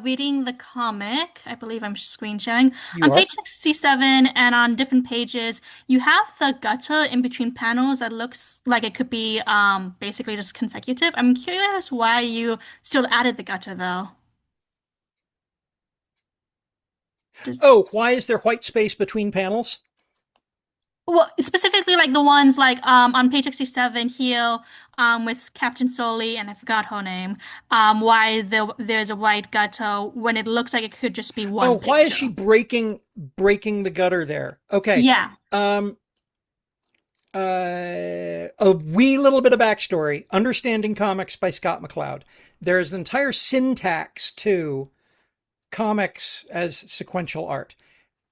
reading the comic. I believe I'm screen sharing. You On are? page 67 and on different pages, you have the gutter in between panels that looks like it could be basically just consecutive. I'm curious why you still added the gutter though. Just Oh, why is there white space between panels? well, specifically like the ones like on page 67 here with Captain Solely and I forgot her name. Why there's a white gutter when it looks like it could just be one Oh, why is she picture. breaking the gutter there? Okay. Yeah. Um, a wee little bit of backstory. Understanding Comics by Scott McCloud. There's an entire syntax to comics as sequential art.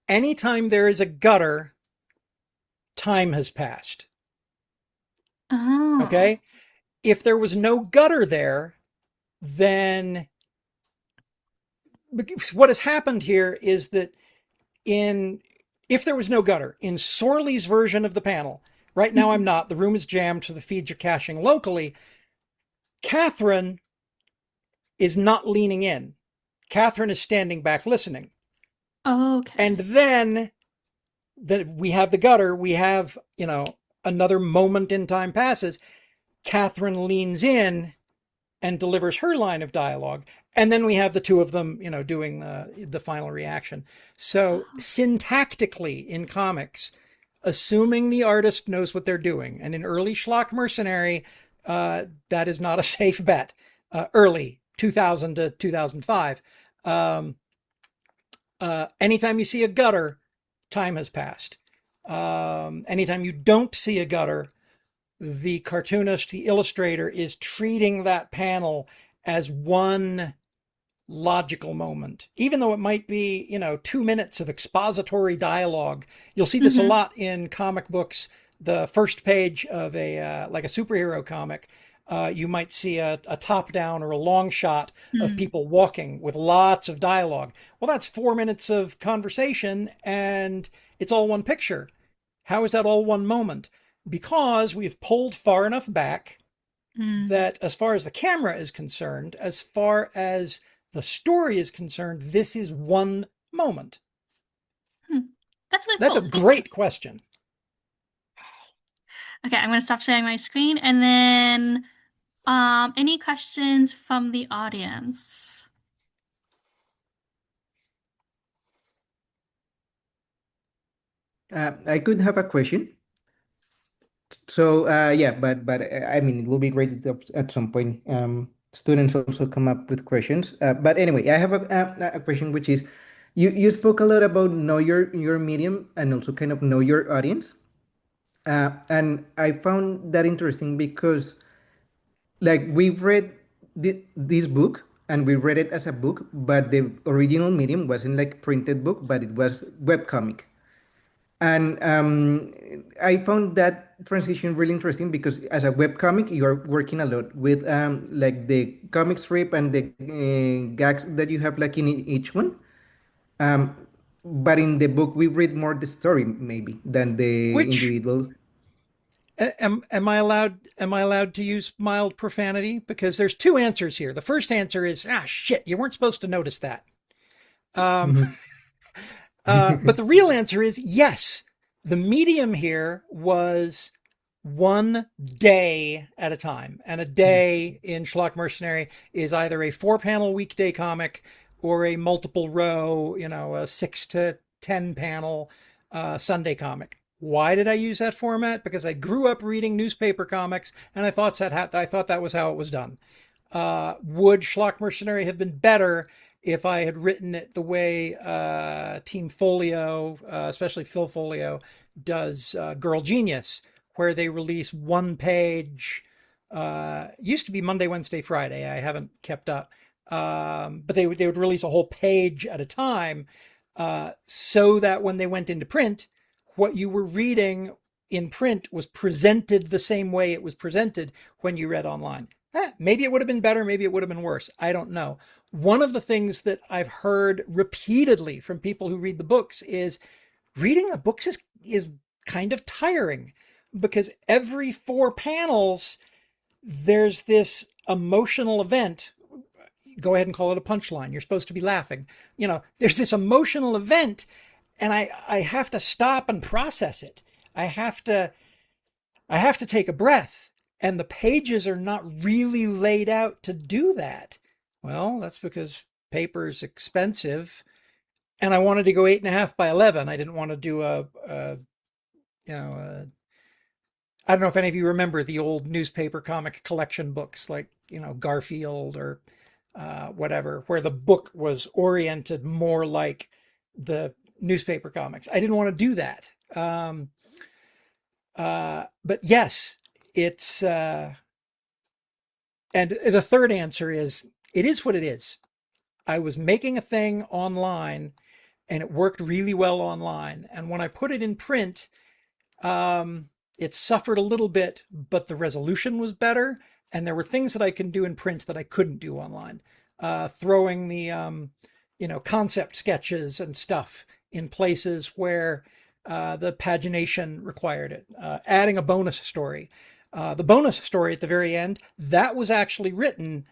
Anytime there is a gutter, time has passed. Oh. Okay? If there was no gutter there, then what has happened here is that if there was no gutter in Sorley's version of the panel, right now I'm not, the room is jammed, so the feeds are caching locally. Catherine is not leaning in. Catherine is standing back listening. Okay. And then we have the gutter, we have, another moment in time passes. Catherine leans in and delivers her line of dialogue. And then we have the two of them, doing the final reaction. So syntactically in comics, assuming the artist knows what they're doing, and in early Schlock Mercenary, that is not a safe bet. Early 2000 to 2005. Anytime you see a gutter, time has passed. Anytime you don't see a gutter, the cartoonist, the illustrator is treating that panel as one logical moment, even though it might be, 2 minutes of expository dialogue. You'll see this a lot in comic books. The first page of like a superhero comic, You might see a top down or a long shot of Hmm. people walking with lots of dialogue. Well, that's 4 minutes of conversation and it's all one picture. How is that all one moment? Because we've pulled far enough back Hmm. that, as far as the camera is concerned, as far as the story is concerned, this is one moment. Hmm. That's really That's a cool. Thank you. great question. Okay, I'm going to stop sharing my screen and then any questions from the audience? I could have a question. So yeah, but I mean, it will be great if at some point students also come up with questions. But anyway, I have a question, which is, you spoke a lot about know your medium and also kind of know your audience. And I found that interesting because like we've read this book and we read it as a book, but the original medium wasn't like printed book, but it was webcomic. And I found that transition really interesting because as a webcomic, you're working a lot with like the comic strip and the gags that you have like in each one. Um, but in the book, we read more the story maybe than the Which individual. am I allowed to use mild profanity? Because there's two answers here. The first answer is shit, you weren't supposed to notice that. Um, Mhm. but the real answer is yes. The medium here was one day at a time. And a day in Schlock Mercenary is either a 4 panel weekday comic or a multiple row, a 6 to 10 panel Sunday comic. Why did I use that format? Because I grew up reading newspaper comics and I thought that was how it was done. Would Schlock Mercenary have been better if I had written it the way Team Folio, especially Phil Folio, does Girl Genius, where they release one page? Used to be Monday, Wednesday, Friday. I haven't kept up, but they would release a whole page at a time, so that when they went into print, what you were reading in print was presented the same way it was presented when you read online. Maybe it would have been better, maybe it would have been worse. I don't know. One of the things that I've heard repeatedly from people who read the books is reading the books is kind of tiring because every 4 panels there's this emotional event. Go ahead and call it a punchline. You're supposed to be laughing. There's this emotional event and I have to stop and process it. I have to I have to take a breath, and the pages are not really laid out to do that. Well, that's because paper's expensive, and I wanted to go 8.5 by 11. I didn't want to do you know, a, I don't know if any of you remember the old newspaper comic collection books like, Garfield or whatever, where the book was oriented more like the newspaper comics. I didn't want to do that. But yes, it's and the third answer is it is what it is. I was making a thing online and it worked really well online. And when I put it in print, it suffered a little bit, but the resolution was better. And there were things that I can do in print that I couldn't do online. Throwing the, concept sketches and stuff in places where the pagination required it. Adding a bonus story. The bonus story at the very end, that was actually written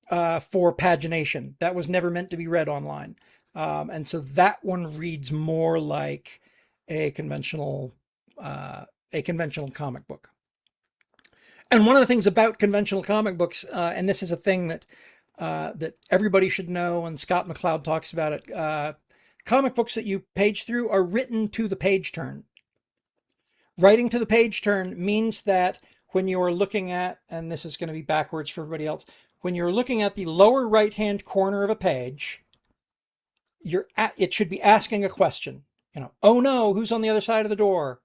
for pagination. That was never meant to be read online. And so that one reads more like a conventional comic book. And one of the things about conventional comic books, and this is a thing that everybody should know, and Scott McCloud talks about it. Comic books that you page through are written to the page turn. Writing to the page turn means that when you are looking at, and this is going to be backwards for everybody else, when you're looking at the lower right-hand corner of a page, it should be asking a question. Oh no, who's on the other side of the door?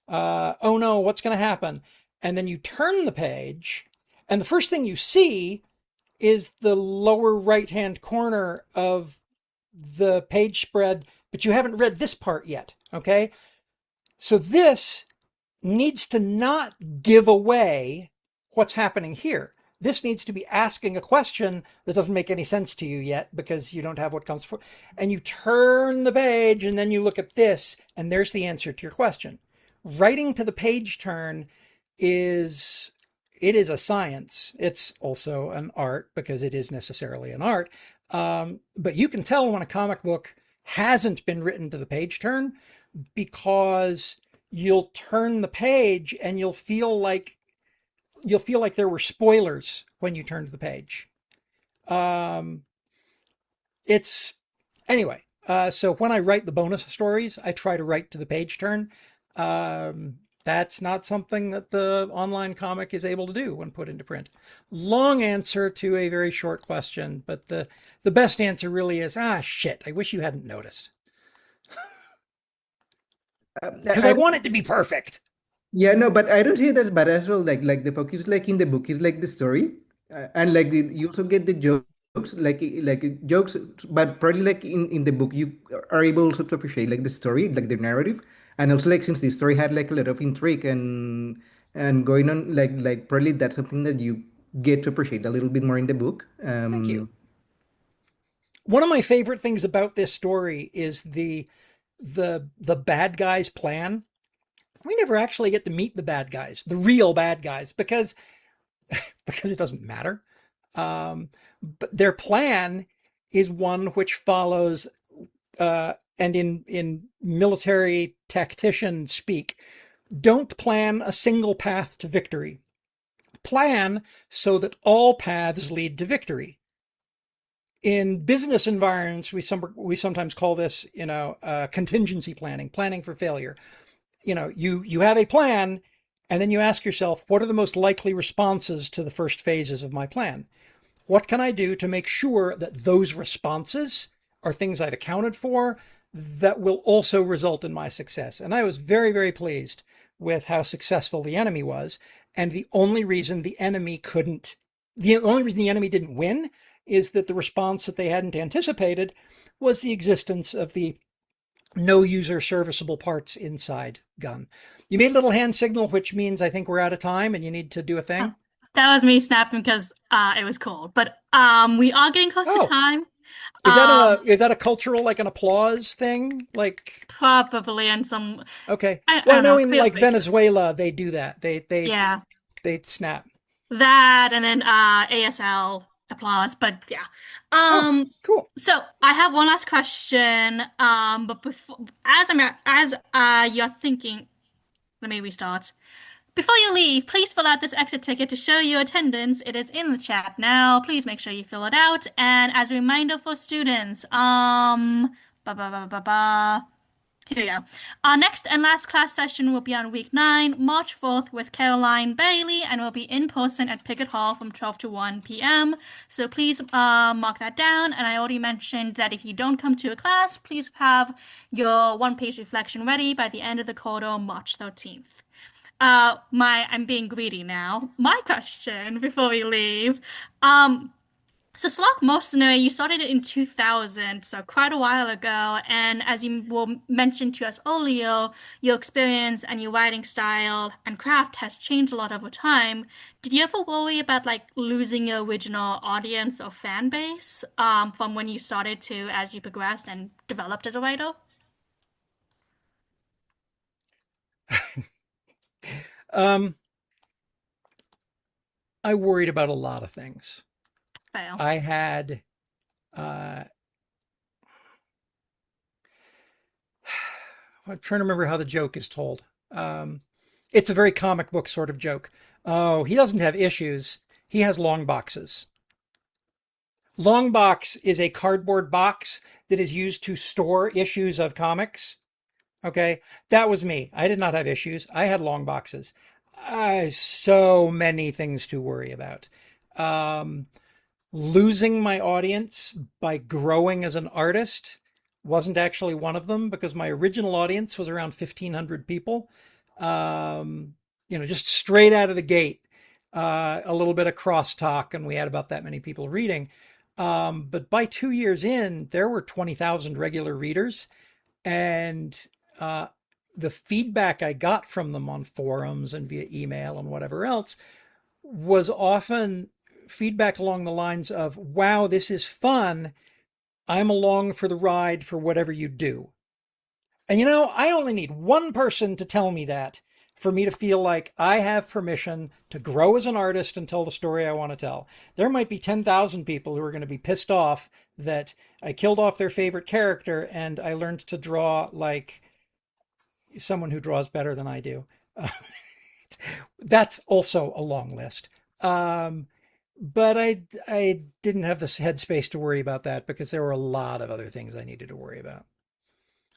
Oh no, what's going to happen? And then you turn the page, and the first thing you see is the lower right-hand corner of the page spread, but you haven't read this part yet, okay? So this needs to not give away what's happening here? This needs to be asking a question that doesn't make any sense to you yet because you don't have what comes for. And you turn the page and then you look at this and there's the answer to your question. Writing to the page turn is it is a science. It's also an art because it is necessarily an art. But you can tell when a comic book hasn't been written to the page turn because you'll turn the page and you'll feel like there were spoilers when you turn to the page. Um, it's anyway. So when I write the bonus stories, I try to write to the page turn. That's not something that the online comic is able to do when put into print. Long answer to a very short question, but the best answer really is shit. I wish you hadn't noticed because I I want it to be perfect. Yeah, no, but I don't see it as bad as well. Like the focus, like in the book, is like the story, and like you also get the jokes, jokes. But probably like in the book, you are able also to appreciate like the story, like the narrative, and also like since the story had like a lot of intrigue and going on, like probably that's something that you get to appreciate a little bit more in the book. Thank you. One of my favorite things about this story is the bad guy's plan. We never actually get to meet the bad guys, the real bad guys, because it doesn't matter. But their plan is one which follows, and in military tactician speak, don't plan a single path to victory. Plan so that all paths lead to victory. In business environments, we sometimes call this, contingency planning, planning for failure. You have a plan and then you ask yourself, what are the most likely responses to the first phases of my plan? What can I do to make sure that those responses are things I've accounted for that will also result in my success? And I was very, very pleased with how successful the enemy was. And the only reason the enemy didn't win is that the response that they hadn't anticipated was the existence of the no user serviceable parts inside gun. You made a little hand signal, which means I think we're out of time and you need to do a thing. That was me snapping because it was cool. But we are getting close to Oh, time. is that a cultural, like an applause thing? Like, Probably in some, okay. I Well, I don't know know, in real like spaces. Venezuela, they do that. Yeah, They snap. that and then ASL applause. But yeah. Oh, cool. So I have one last question. But before, as you're thinking, let me restart. Before you leave, please fill out this exit ticket to show your attendance. It is in the chat now. Please make sure you fill it out. And as a reminder for students, ba ba ba ba ba. Here we go. Our next and last class session will be on week 9, March 4th, with Caroline Bailey, and will be in person at Pickett Hall from 12 to 1 p.m. So please mark that down. And I already mentioned that if you don't come to a class, please have your one-page reflection ready by the end of the quarter on March 13th. I'm being greedy now. My question before we leave. So Schlock Mercenary, you started it in 2000, so quite a while ago. And as you will mention to us earlier, your experience and your writing style and craft has changed a lot over time. Did you ever worry about like losing your original audience or fan base, from when you started to as you progressed and developed as a writer? Um, I worried about a lot of things. Fail. I had, uh, I'm trying to remember how the joke is told. It's a very comic book sort of joke. Oh, he doesn't have issues. He has long boxes. Long box is a cardboard box that is used to store issues of comics. Okay, that was me. I did not have issues. I had long boxes. So many things to worry about. Um, Losing my audience by growing as an artist wasn't actually one of them because my original audience was around 1,500 people. Just straight out of the gate, a little bit of crosstalk, and we had about that many people reading. But by 2 years in, there were 20,000 regular readers, and uh, the feedback I got from them on forums and via email and whatever else was often feedback along the lines of, wow, this is fun. I'm along for the ride for whatever you do. And I only need one person to tell me that for me to feel like I have permission to grow as an artist and tell the story I want to tell. There might be 10,000 people who are going to be pissed off that I killed off their favorite character and I learned to draw like someone who draws better than I do. That's also a long list. But I didn't have the headspace to worry about that because there were a lot of other things I needed to worry about.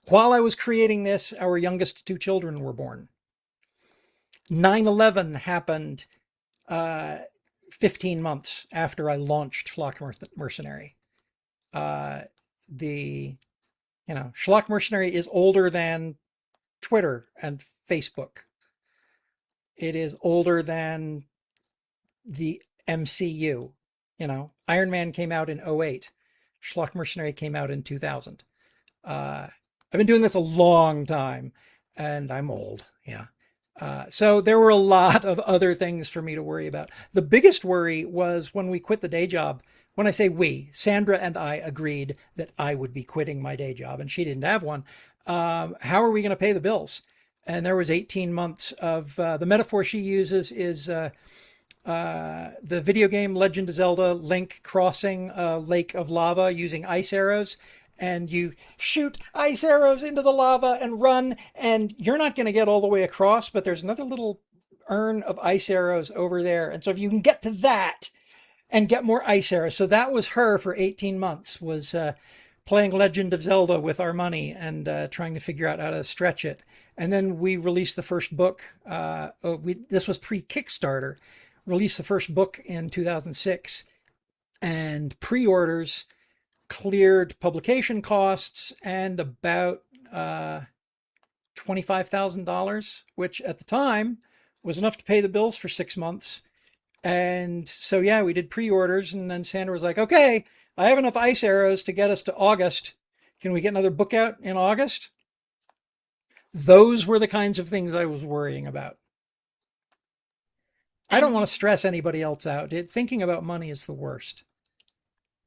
While I was creating this, our youngest two children were born. 9/11 happened 15 months after I launched Schlock Mercenary. The Schlock Mercenary is older than Twitter and Facebook. It is older than the MCU. Iron Man came out in '08. Schlock Mercenary came out in 2000. I've been doing this a long time and I'm old. Yeah. So there were a lot of other things for me to worry about. The biggest worry was when we quit the day job. When I say we, Sandra and I agreed that I would be quitting my day job and she didn't have one. How are we going to pay the bills? And there was 18 months of the metaphor she uses is the video game Legend of Zelda, Link crossing a lake of lava using ice arrows. And you shoot ice arrows into the lava and run, and you're not going to get all the way across, but there's another little urn of ice arrows over there. And so if you can get to that and get more ice arrows. So that was her for 18 months, was playing Legend of Zelda with our money and trying to figure out how to stretch it. And then we released the first book. This was pre-Kickstarter. Released the first book in 2006, and pre-orders cleared publication costs and about $25,000, which at the time was enough to pay the bills for 6 months. And so, yeah, we did pre-orders, and then Sandra was like, okay, I have enough ice arrows to get us to August. Can we get another book out in August? Those were the kinds of things I was worrying about. I don't want to stress anybody else out. Thinking about money is the worst.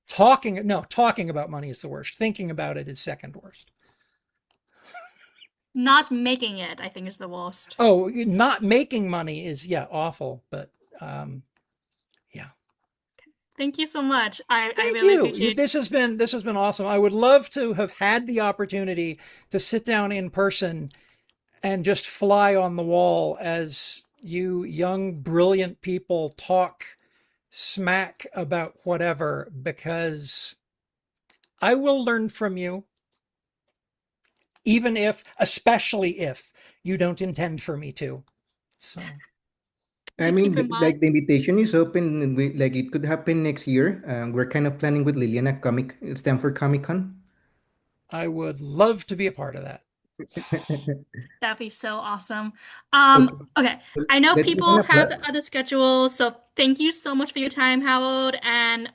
Talking about money is the worst. Thinking about it is second worst. Not making it, I think, is the worst. Oh, not making money is, yeah, awful. But yeah. Thank you so much. I Thank really you. appreciate it. This has been awesome. I would love to have had the opportunity to sit down in person and just fly on the wall as you young, brilliant people talk smack about whatever, because I will learn from you, especially if you don't intend for me to. So, I Keep in mean, mind. like the invitation is open, and like it could happen next year. We're kind of planning with Liliana Stanford Comic Con. I would love to be a part of that. That'd be so awesome. Okay, Okay. I know let's give an people have applause. other schedules, so thank you so much for your time, Howard, and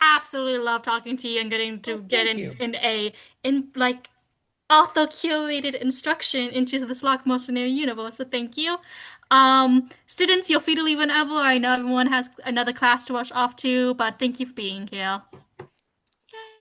absolutely love talking to you and getting Oh, to get thank you. in like author curated instruction into the Schlock Mercenary universe. So thank you. Students, you're free to leave whenever. I know everyone has another class to rush off to, but thank you for being here.